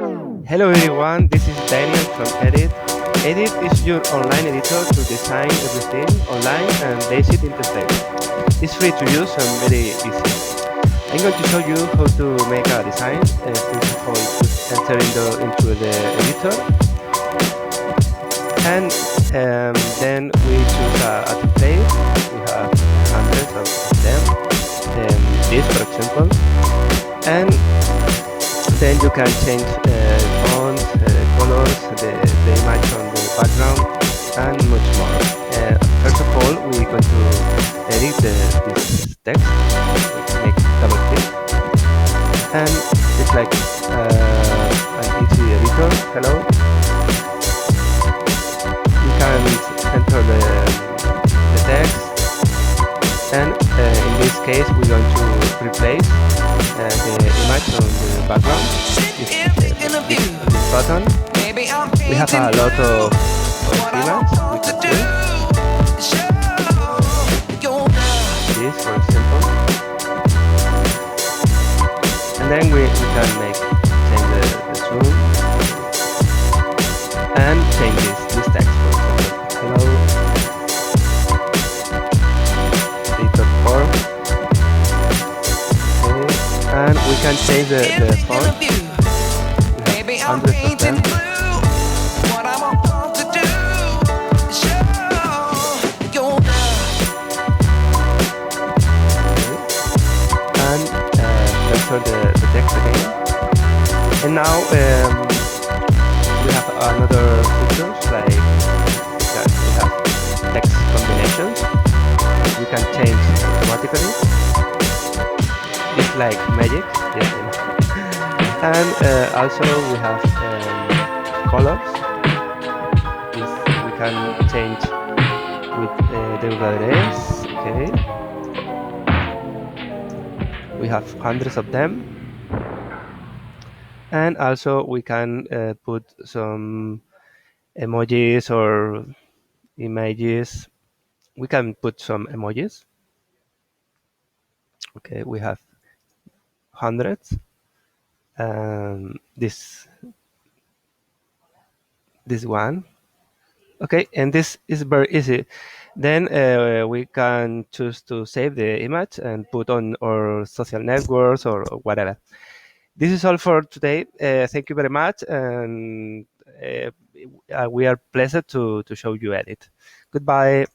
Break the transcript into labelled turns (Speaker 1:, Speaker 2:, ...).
Speaker 1: Hello everyone, this is Daniel from Edit. Edit is your online editor to design everything online and basic interface. It's free to use and very easy. I'm going to show you how to make a design. First of all, just enter into the editor and then we choose a template. We have hundreds of them. This, for example, and then you can change fonts, colors, the image on the background, and much more. First of all, we're going to edit this text. Let's make double click, and it's like an easy editor. Hello. You can enter the text, and in this case, we're going to replace the image on the background. This button. We have a lot of images we can choose. This, for example, and then we can change the zoom and change this text, for example. Hello, edit.form. Okay. And we can change the font. We have hundreds of them. And the text again. And now we have another features like that we have text combinations. We can change automatically. It's like magic. Yes. And also we have colors. This we can change with the URLs. Okay. We have hundreds of them, and also we can put some emojis or images. We can put some emojis. Okay, we have hundreds. This one. Okay, and this is very easy. Then we can choose to save the image and put on our social networks or whatever. This is all for today. Thank you very much, and we are pleased to show you edit. Goodbye.